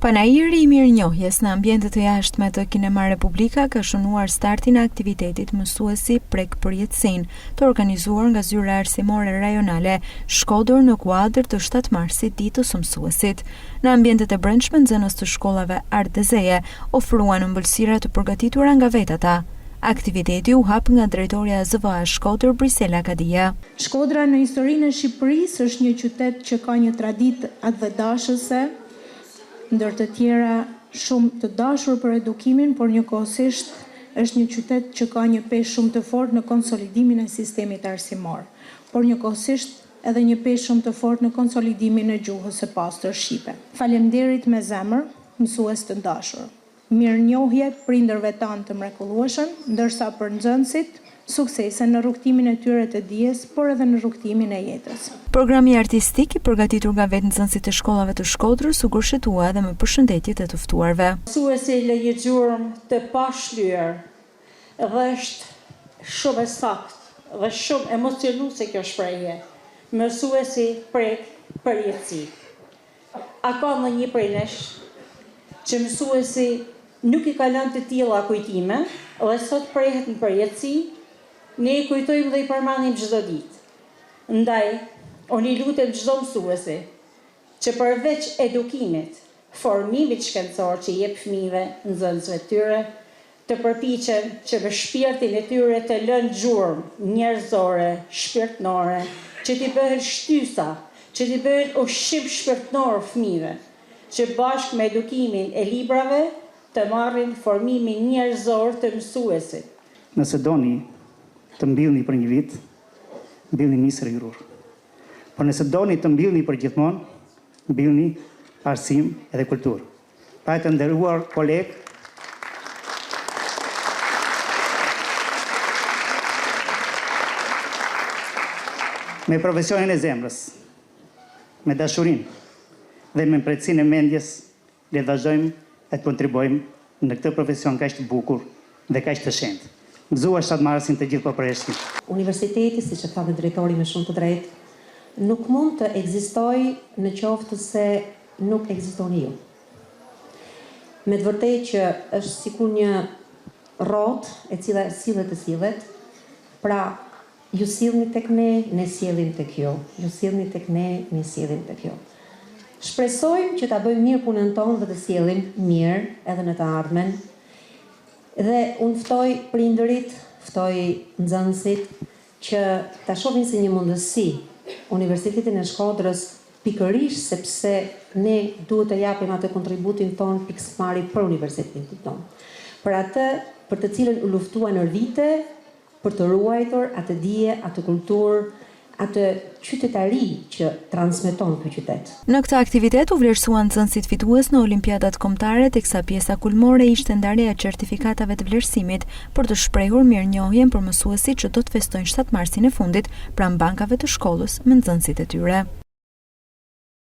Panajiri I mirënjohjes në ambientet të jashtme të Kinema Republika ka shënuar startin e aktivitetit Mësuesi prek përjetësinë, të organizuar nga zyra arsimore rajonale Shkodër në kuadër të 7 marsit ditës së mësuesit. Në ambientet e brendshme, nxënës të shkollave Art dhe Zeje ofruan ëmbëlsira të përgatitura nga vetë ata. Aktiviteti u hap nga drejtoria e ZVA Shkodër Brisela Kadia. Shkodra në historinë e Shqipërisë është një qytet që ka një traditë atvedashëse, ndër të tjera shumë të dashur për edukimin, por njëkohësisht është një qytet që ka një peshë shumë të fortë në konsolidimin e sistemit arsimor, por njëkohësisht edhe një peshë shumë të fortë në konsolidimin e gjuhës së pastër shqipe. Faleminderit me zemër, mësues të dashur. Mirënjohje prindërve tanë të mrekullueshëm, ndërsa për nxënësit suksese në rrugtimin e tyre të dijes, por edhe në rrugtimin e jetës. Programi artistik I përgatitur nga vetë nxënësit e shkollave të Shkodrës u gërshetua edhe me përshëndetjet e të ftuarve. Mësuesi le një gjurmë të pashlyer dhe është shumë e saktë dhe shumë emocionuese kjo shprehje. Mësuesi prek përjetësi. A ka ndonjë prej nesh që mësuesi nuk I ka lënë të tilla kujtime dhe sot prehet në përjetësi? Ne I kujtojmë dhe I përmendim çdo ditë. Ndaj, unë I lutem çdo mësuesi që përveç edukimit, formimit shkencor që I jep fëmijëve, nxënësve të tyre, të përpiqen që me shpirtin e tyre të lënë gjurmë njerëzore, shpirtnore, që t'i bëhen shtysa, që t'i bëhen ushqim shpirtnor fëmijëve, që bashkë me edukimin e librave të marrin formimin njerëzor të mësuesit. Nëse doni të mbillni për një vit, mbillni misër I grur. Por nëse doni të mbillni për gjithmonë, mbillni arsim edhe kulturë. Pa të nderuar kolegë, me profesionin e zemrës, me dashurinë dhe me mbretësinë e mendjes, le të vazhdojmë e të kontribuojmë në këtë profesion kaq të bukur dhe kaq të shenjtë. Gëzuar 7 marsin të gjithë përpërjeshtim. Universiteti, siç e tha dhe drejtori me shumë të drejtë, nuk mund të ekzistojë në qoftë se nuk ekzistoni ju. Me të vërtetë që është sikur një rrotë e cila sillet, pra ju sillni tek ne sjellim tek ju. Ju sillni tek ne sjellim tek ju. Shpresojmë që ta bëjmë mirë punën tonë dhe të sjellim mirë edhe në të ardhmen. Dhe unë ftoj prindërit, ftoj nxënësit që ta shohin si një mundësi Universitetin e Shkodrës, pikërisht sepse ne duhet të japim atë kontributin ton pikëmarrje për universitetin ton. Për atë për të cilën u luftuan në vite për të ruajtur atë dije, atë kulturë, atë qytetari që transmeton ky qytet. Në këtë aktivitet u vlerësuan nxënësit fitues në olimpiadat kombëtare, teksa pjesa kulmore ishte ndarja e certifikatave të vlerësimit për të shprehur mirënjohjen për mësuesit që do të festojnë 7 marsin e fundit pranë bankave të shkollës me nxënësit e tyre.